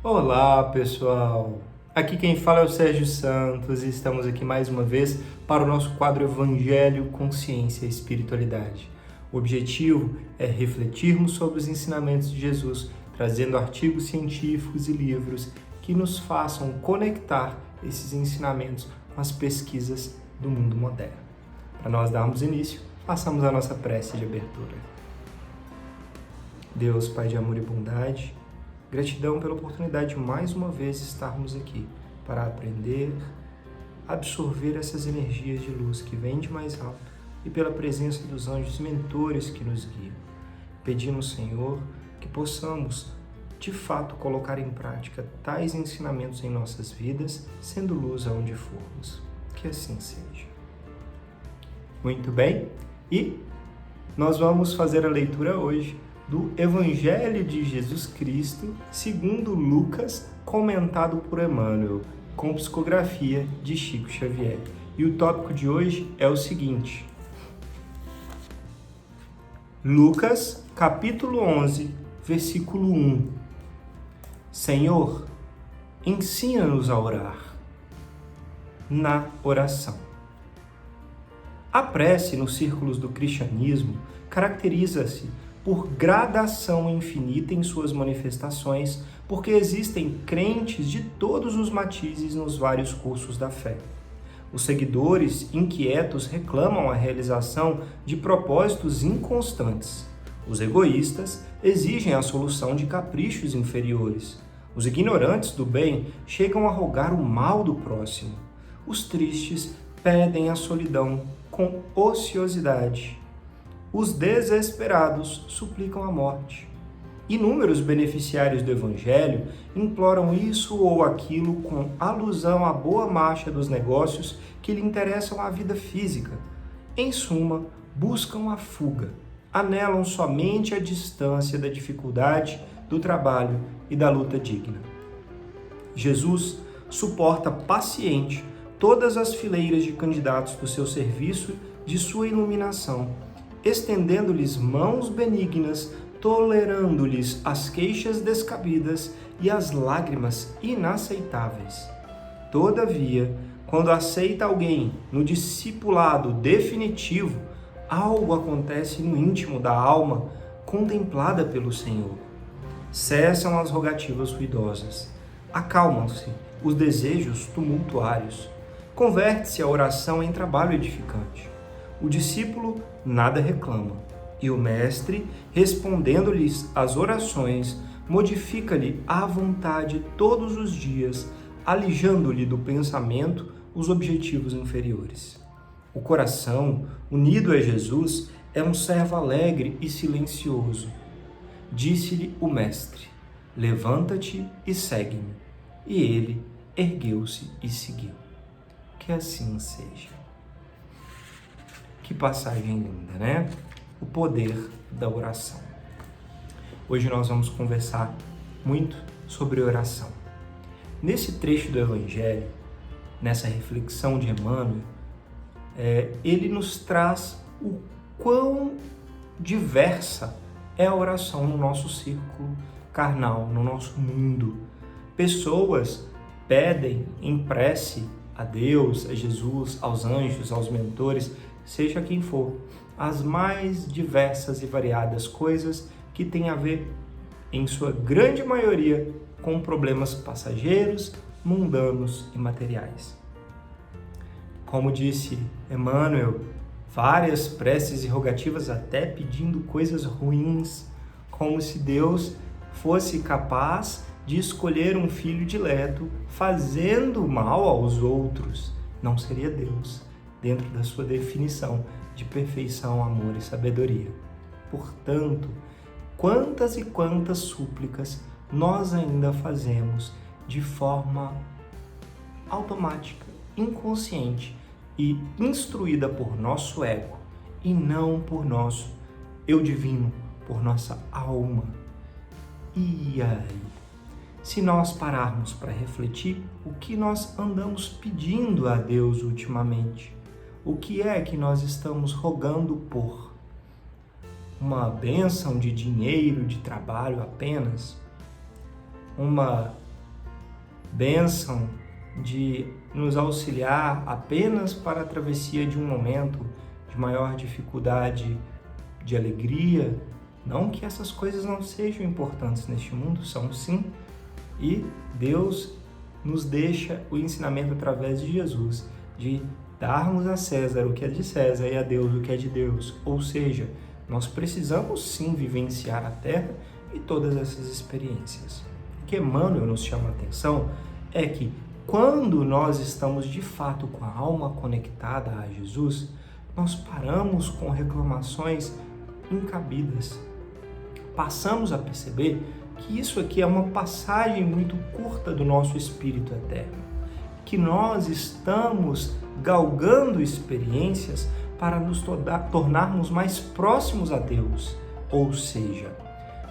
Olá, pessoal! Aqui quem fala é o Sérgio Santos e estamos aqui mais uma vez para o nosso quadro Evangelho, Consciência e Espiritualidade. O objetivo é refletirmos sobre os ensinamentos de Jesus, trazendo artigos científicos e livros que nos façam conectar esses ensinamentos com as pesquisas do mundo moderno. Para nós darmos início, façamos a nossa prece de abertura. Deus, Pai de amor e bondade, gratidão pela oportunidade de mais uma vez estarmos aqui para aprender, absorver essas energias de luz que vêm de mais alto e pela presença dos anjos mentores que nos guiam. Pedimos, Senhor, que possamos, de fato, colocar em prática tais ensinamentos em nossas vidas, sendo luz aonde formos. Que assim seja. Muito bem, e nós vamos fazer a leitura hoje do Evangelho de Jesus Cristo, segundo Lucas, comentado por Emmanuel, com psicografia de Chico Xavier. E o tópico de hoje é o seguinte: Lucas, capítulo 11, versículo 1. Senhor, ensina-nos a orar. Na oração. A prece nos círculos do cristianismo caracteriza-se por gradação infinita em suas manifestações, porque existem crentes de todos os matizes nos vários cursos da fé. Os seguidores inquietos reclamam a realização de propósitos inconstantes. Os egoístas exigem a solução de caprichos inferiores. Os ignorantes do bem chegam a rogar o mal do próximo. Os tristes pedem a solidão com ociosidade. Os desesperados suplicam a morte. Inúmeros beneficiários do Evangelho imploram isso ou aquilo com alusão à boa marcha dos negócios que lhe interessam à vida física. Em suma, buscam a fuga, anelam somente a distância da dificuldade, do trabalho e da luta digna. Jesus suporta paciente todas as fileiras de candidatos do seu serviço, de sua iluminação, estendendo-lhes mãos benignas, tolerando-lhes as queixas descabidas e as lágrimas inaceitáveis. Todavia, quando aceita alguém no discipulado definitivo, algo acontece no íntimo da alma contemplada pelo Senhor. Cessam as rogativas ruidosas, acalmam-se os desejos tumultuários, converte-se a oração em trabalho edificante. O discípulo nada reclama, e o mestre, respondendo-lhes às orações, modifica-lhe a vontade todos os dias, alijando-lhe do pensamento os objetivos inferiores. O coração, unido a Jesus, é um servo alegre e silencioso. Disse-lhe o mestre: levanta-te e segue-me. E ele ergueu-se e seguiu. Que assim seja. Que passagem linda, né? O poder da oração. Hoje nós vamos conversar muito sobre oração. Nesse trecho do Evangelho, nessa reflexão de Emmanuel, ele nos traz o quão diversa é a oração no nosso círculo carnal, no nosso mundo. Pessoas pedem em prece a Deus, a Jesus, aos anjos, aos mentores, seja quem for, as mais diversas e variadas coisas que têm a ver, em sua grande maioria, com problemas passageiros, mundanos e materiais. Como disse Emmanuel, várias preces e rogativas até pedindo coisas ruins, como se Deus fosse capaz de escolher um filho dileto fazendo mal aos outros. Não seria Deus, dentro da sua definição de perfeição, amor e sabedoria. Portanto, quantas e quantas súplicas nós ainda fazemos de forma automática, inconsciente e instruída por nosso ego e não por nosso eu divino, por nossa alma. E aí? Se nós pararmos para refletir, o que nós andamos pedindo a Deus ultimamente? O que é que nós estamos rogando por? Uma bênção de dinheiro, de trabalho apenas? Uma bênção de nos auxiliar apenas para a travessia de um momento de maior dificuldade, de alegria. Não que essas coisas não sejam importantes neste mundo, são sim, e Deus nos deixa o ensinamento através de Jesus, de darmos a César o que é de César e a Deus o que é de Deus. Ou seja, nós precisamos sim vivenciar a Terra e todas essas experiências. O que Emmanuel nos chama a atenção é que quando nós estamos de fato com a alma conectada a Jesus, nós paramos com reclamações incabidas. Passamos a perceber que isso aqui é uma passagem muito curta do nosso espírito eterno, que nós estamos galgando experiências para nos tornarmos mais próximos a Deus. Ou seja,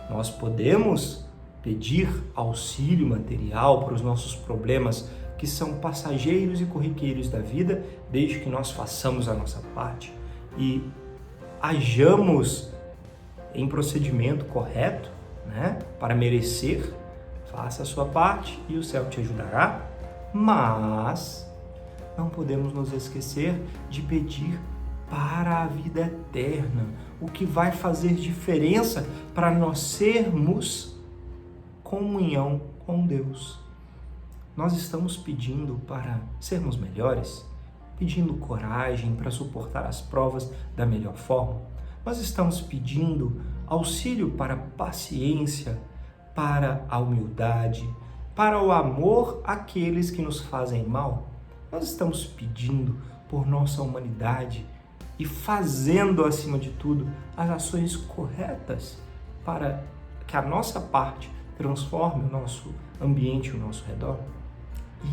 nós podemos pedir auxílio material para os nossos problemas que são passageiros e corriqueiros da vida, desde que nós façamos a nossa parte e hajamos em procedimento correto, para merecer. Faça a sua parte e o céu te ajudará, mas não podemos nos esquecer de pedir para a vida eterna, o que vai fazer diferença para nós sermos comunhão com Deus. Nós estamos pedindo para sermos melhores, pedindo coragem para suportar as provas da melhor forma. Nós estamos pedindo auxílio para a paciência, para a humildade, para o amor àqueles que nos fazem mal. Nós estamos pedindo por nossa humanidade e fazendo, acima de tudo, as ações corretas para que a nossa parte transforme o nosso ambiente, o nosso redor.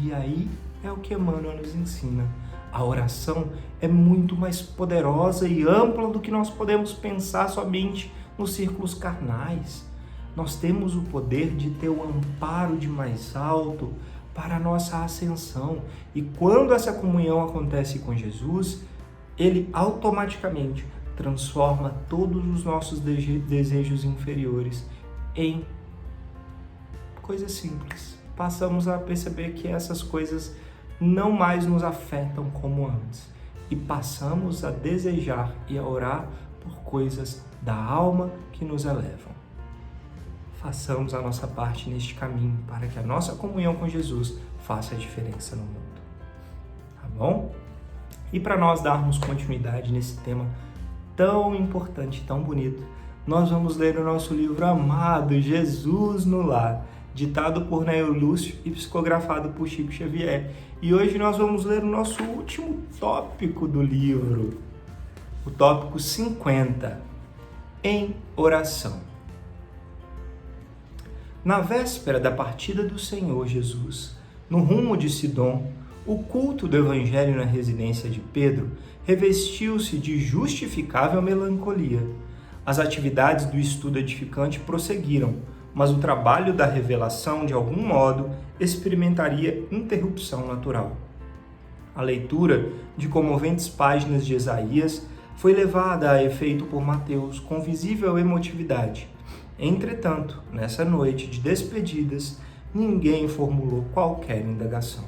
E aí é o que Emmanuel nos ensina. A oração é muito mais poderosa e ampla do que nós podemos pensar somente nos círculos carnais. Nós temos o poder de ter o amparo de mais alto para a nossa ascensão. E quando essa comunhão acontece com Jesus, Ele automaticamente transforma todos os nossos desejos inferiores em coisas simples. Passamos a perceber que essas coisas não mais nos afetam como antes e passamos a desejar e a orar por coisas da alma que nos elevam. Façamos a nossa parte neste caminho para que a nossa comunhão com Jesus faça a diferença no mundo. Tá bom? E para nós darmos continuidade nesse tema tão importante, tão bonito, nós vamos ler o nosso livro amado, Jesus no Lar, ditado por Neo Lúcio e psicografado por Chico Xavier. E hoje nós vamos ler o nosso último tópico do livro, o tópico 50, em oração. Na véspera da partida do Senhor Jesus, no rumo de Sidom, o culto do Evangelho na residência de Pedro revestiu-se de justificável melancolia. As atividades do estudo edificante prosseguiram, mas o trabalho da revelação, de algum modo, experimentaria interrupção natural. A leitura de comoventes páginas de Isaías foi levada a efeito por Mateus com visível emotividade. Entretanto, nessa noite de despedidas, ninguém formulou qualquer indagação.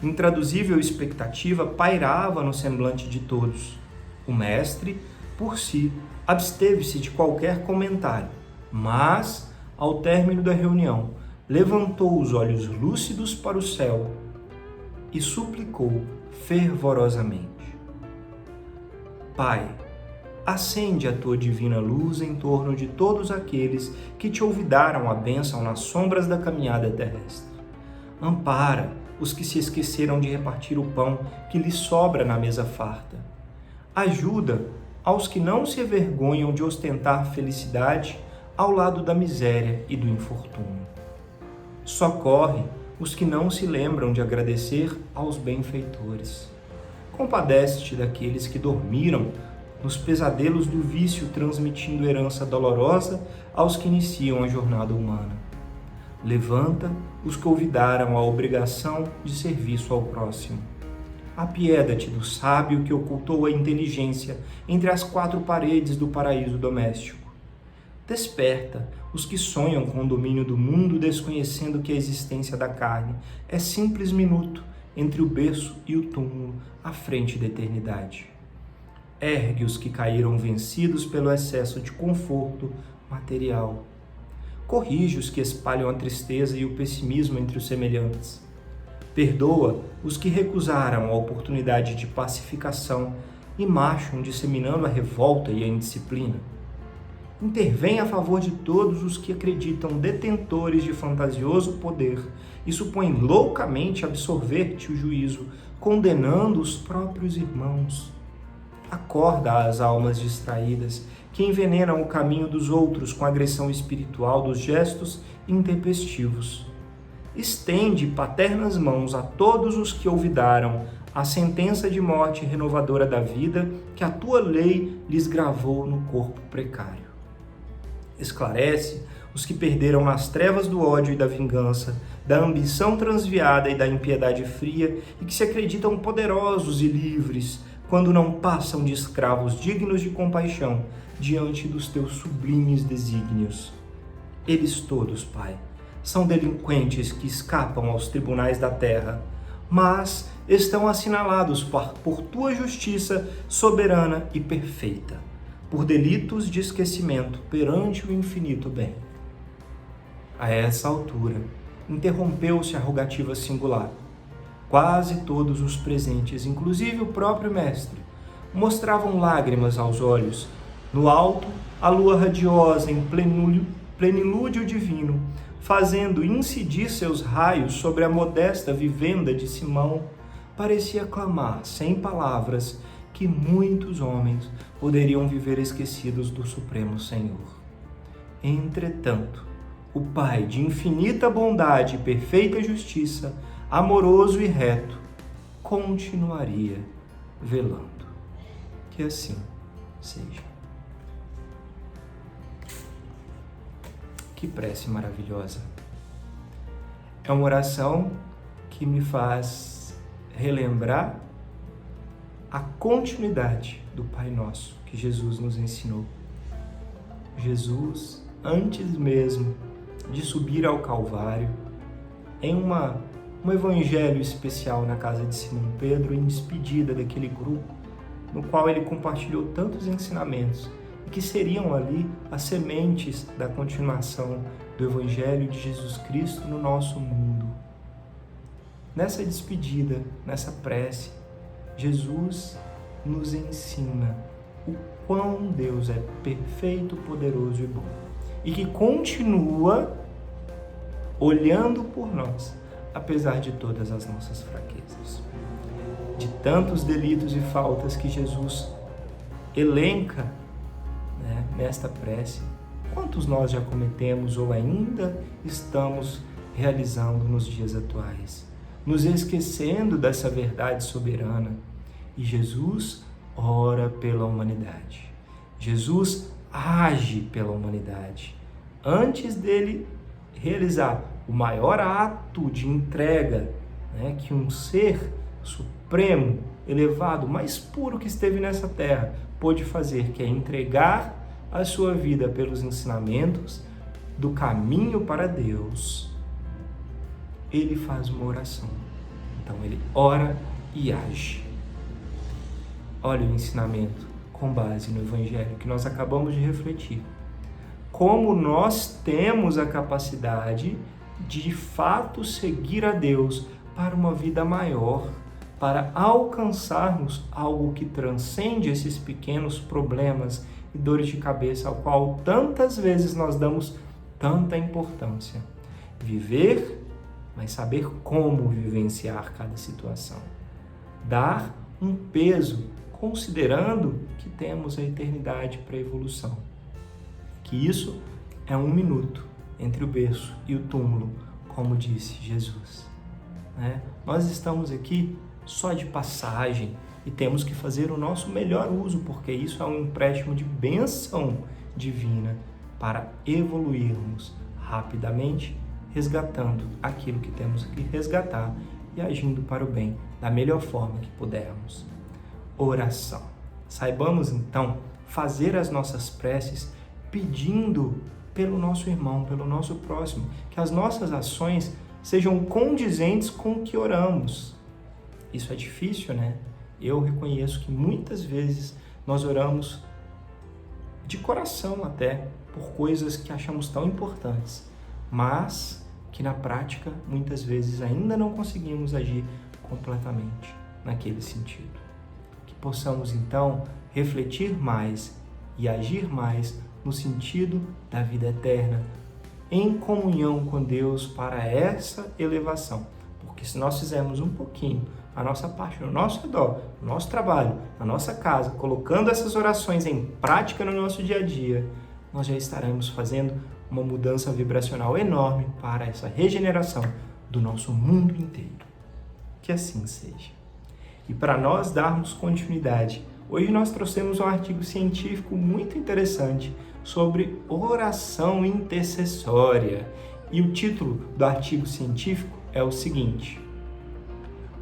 Intraduzível expectativa pairava no semblante de todos. O mestre, por si, absteve-se de qualquer comentário, mas, ao término da reunião, levantou os olhos lúcidos para o céu e suplicou fervorosamente: Pai, acende a tua divina luz em torno de todos aqueles que te olvidaram a bênção nas sombras da caminhada terrestre. Ampara os que se esqueceram de repartir o pão que lhes sobra na mesa farta. Ajuda aos que não se envergonham de ostentar felicidade ao lado da miséria e do infortúnio. Socorre os que não se lembram de agradecer aos benfeitores. Compadece-te daqueles que dormiram nos pesadelos do vício, transmitindo herança dolorosa aos que iniciam a jornada humana. Levanta os que olvidaram a obrigação de serviço ao próximo. Apieda-te do sábio que ocultou a inteligência entre as quatro paredes do paraíso doméstico. Desperta os que sonham com o domínio do mundo, desconhecendo que a existência da carne é simples minuto entre o berço e o túmulo, à frente da eternidade. Ergue os que caíram vencidos pelo excesso de conforto material. Corrige os que espalham a tristeza e o pessimismo entre os semelhantes. Perdoa os que recusaram a oportunidade de pacificação e marcham disseminando a revolta e a indisciplina. Intervém a favor de todos os que acreditam detentores de fantasioso poder e supõem loucamente absorver-te o juízo, condenando os próprios irmãos. Acorda as almas distraídas, que envenenam o caminho dos outros com a agressão espiritual dos gestos intempestivos. Estende paternas mãos a todos os que olvidaram a sentença de morte renovadora da vida que a tua lei lhes gravou no corpo precário. Esclarece os que perderam nas trevas do ódio e da vingança, da ambição transviada e da impiedade fria e que se acreditam poderosos e livres quando não passam de escravos dignos de compaixão diante dos teus sublimes desígnios. Eles todos, Pai, são delinquentes que escapam aos tribunais da terra, mas estão assinalados por tua justiça soberana e perfeita, por delitos de esquecimento perante o infinito bem. A essa altura, interrompeu-se a rogativa singular. Quase todos os presentes, inclusive o próprio mestre, mostravam lágrimas aos olhos. No alto, a lua radiosa em plenilúdio divino, fazendo incidir seus raios sobre a modesta vivenda de Simão, parecia clamar, sem palavras, que muitos homens poderiam viver esquecidos do Supremo Senhor. Entretanto, o Pai de infinita bondade e perfeita justiça, amoroso e reto, continuaria velando. Que assim seja. Que prece maravilhosa. É uma oração que me faz relembrar a continuidade do Pai Nosso que Jesus nos ensinou. Jesus, antes mesmo de subir ao Calvário, em um evangelho especial na casa de Simão Pedro, em despedida daquele grupo, no qual ele compartilhou tantos ensinamentos, que seriam ali as sementes da continuação do Evangelho de Jesus Cristo no nosso mundo. Nessa despedida, nessa prece, Jesus nos ensina o quão Deus é perfeito, poderoso e bom, e que continua olhando por nós, apesar de todas as nossas fraquezas. De tantos delitos e faltas que Jesus elenca, nesta prece, quantos nós já cometemos ou ainda estamos realizando nos dias atuais, nos esquecendo dessa verdade soberana. E Jesus ora pela humanidade. Jesus age pela humanidade. Antes dele realizar o maior ato de entrega, que um ser supremo, elevado, mais puro que esteve nessa terra, pôde fazer, que é entregar a sua vida pelos ensinamentos do caminho para Deus, ele faz uma oração. Então ele ora e age. Olha o ensinamento com base no Evangelho que nós acabamos de refletir. Como nós temos a capacidade de fato seguir a Deus para uma vida maior, para alcançarmos algo que transcende esses pequenos problemas e dores de cabeça ao qual tantas vezes nós damos tanta importância. Viver, mas saber como vivenciar cada situação. Dar um peso, considerando que temos a eternidade para a evolução. Que isso é 1 minuto entre o berço e o túmulo, como disse Jesus. Nós estamos aqui só de passagem e temos que fazer o nosso melhor uso, porque isso é um empréstimo de bênção divina para evoluirmos rapidamente, resgatando aquilo que temos que resgatar e agindo para o bem da melhor forma que pudermos. Oração. Saibamos então fazer as nossas preces pedindo pelo nosso irmão, pelo nosso próximo, que as nossas ações sejam condizentes com o que oramos. Isso é difícil, né? Eu reconheço que muitas vezes nós oramos de coração até, por coisas que achamos tão importantes, mas que na prática muitas vezes ainda não conseguimos agir completamente naquele sentido. Que possamos então refletir mais e agir mais no sentido da vida eterna, em comunhão com Deus para essa elevação. Porque se nós fizermos um pouquinho a nossa parte, no nosso redor, no nosso trabalho, na nossa casa, colocando essas orações em prática no nosso dia a dia, nós já estaremos fazendo uma mudança vibracional enorme para essa regeneração do nosso mundo inteiro. Que assim seja. E para nós darmos continuidade, hoje nós trouxemos um artigo científico muito interessante sobre oração intercessória. E o título do artigo científico é o seguinte: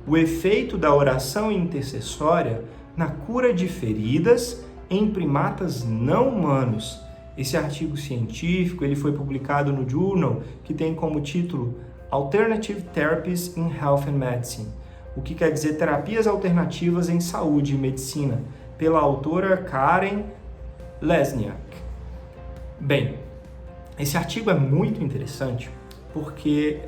o efeito da oração intercessória na cura de feridas em primatas não humanos. Esse artigo científico ele foi publicado no Journal, que tem como título Alternative Therapies in Health and Medicine, o que quer dizer terapias alternativas em saúde e medicina, pela autora Karen Lesniak. Bem, esse artigo é muito interessante porque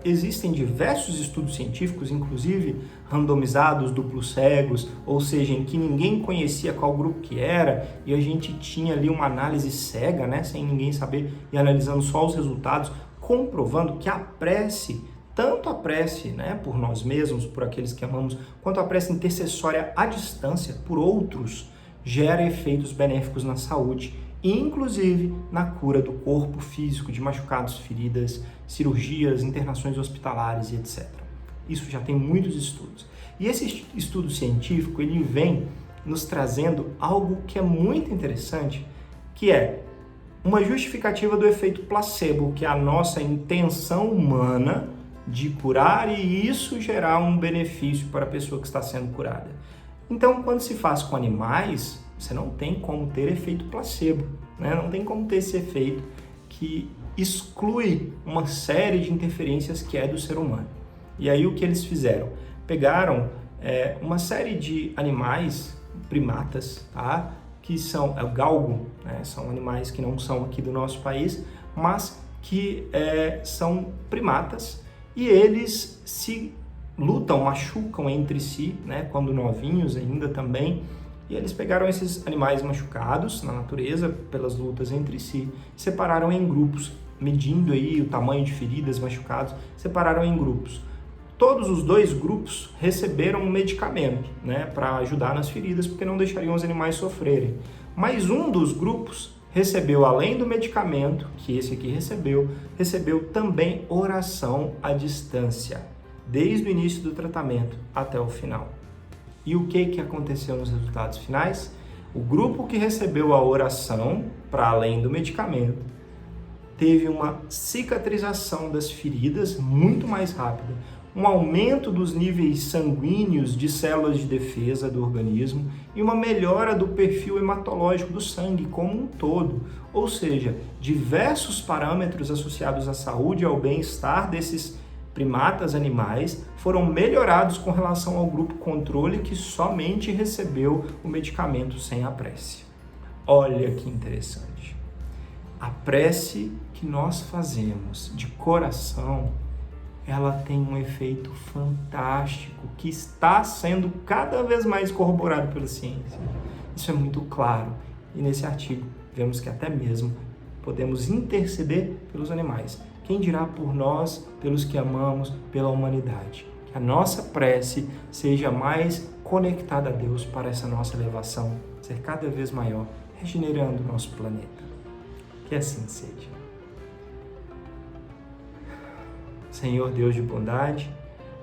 existem diversos estudos científicos, inclusive randomizados, duplos cegos, ou seja, em que ninguém conhecia qual grupo que era, e a gente tinha ali uma análise cega, né, sem ninguém saber, e analisando só os resultados, comprovando que a prece, tanto a prece, né, por nós mesmos, por aqueles que amamos, quanto a prece intercessória à distância, por outros, gera efeitos benéficos na saúde, inclusive na cura do corpo físico, de machucados, feridas, cirurgias, internações hospitalares e etc. Isso já tem muitos estudos. E esse estudo científico, ele vem nos trazendo algo que é muito interessante, que é uma justificativa do efeito placebo, que é a nossa intenção humana de curar e isso gerar um benefício para a pessoa que está sendo curada. Então, quando se faz com animais, você não tem como ter efeito placebo, né? Não tem como ter esse efeito que exclui uma série de interferências que é do ser humano. E aí o que eles fizeram? Pegaram uma série de animais, primatas, tá? Que são galgo, né? São animais que não são aqui do nosso país, mas que são primatas e eles se lutam, machucam entre si, né? Quando novinhos ainda também. E eles pegaram esses animais machucados na natureza pelas lutas entre si, separaram em grupos, medindo aí o tamanho de feridas, machucados, separaram em grupos. Todos os dois grupos receberam um medicamento, né, para ajudar nas feridas, porque não deixariam os animais sofrerem. Mas um dos grupos recebeu, além do medicamento, que esse aqui recebeu também oração à distância, desde o início do tratamento até o final. E o que aconteceu nos resultados finais? O grupo que recebeu a oração, para além do medicamento, teve uma cicatrização das feridas muito mais rápida, um aumento dos níveis sanguíneos de células de defesa do organismo e uma melhora do perfil hematológico do sangue como um todo. Ou seja, diversos parâmetros associados à saúde e ao bem-estar desses primatas animais foram melhorados com relação ao grupo controle que somente recebeu o medicamento sem a prece. Olha que interessante. A prece que nós fazemos de coração, ela tem um efeito fantástico que está sendo cada vez mais corroborado pela ciência. Isso é muito claro. E nesse artigo vemos que até mesmo podemos interceder pelos animais. Quem dirá por nós, pelos que amamos, pela humanidade? Que a nossa prece seja mais conectada a Deus para essa nossa elevação ser cada vez maior, regenerando o nosso planeta. Que assim seja. Senhor Deus de bondade,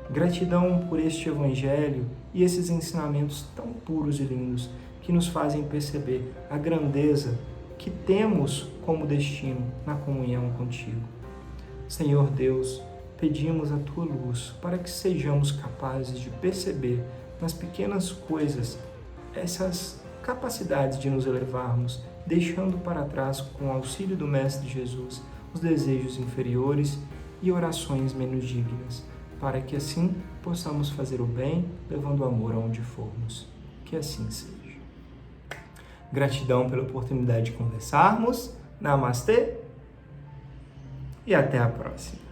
gratidão por este Evangelho e esses ensinamentos tão puros e lindos que nos fazem perceber a grandeza que temos como destino na comunhão contigo. Senhor Deus, pedimos a Tua luz para que sejamos capazes de perceber nas pequenas coisas essas capacidade de nos elevarmos, deixando para trás, com o auxílio do Mestre Jesus, os desejos inferiores e orações menos dignas, para que assim possamos fazer o bem, levando o amor aonde formos. Que assim seja. Gratidão pela oportunidade de conversarmos. Namastê e até a próxima.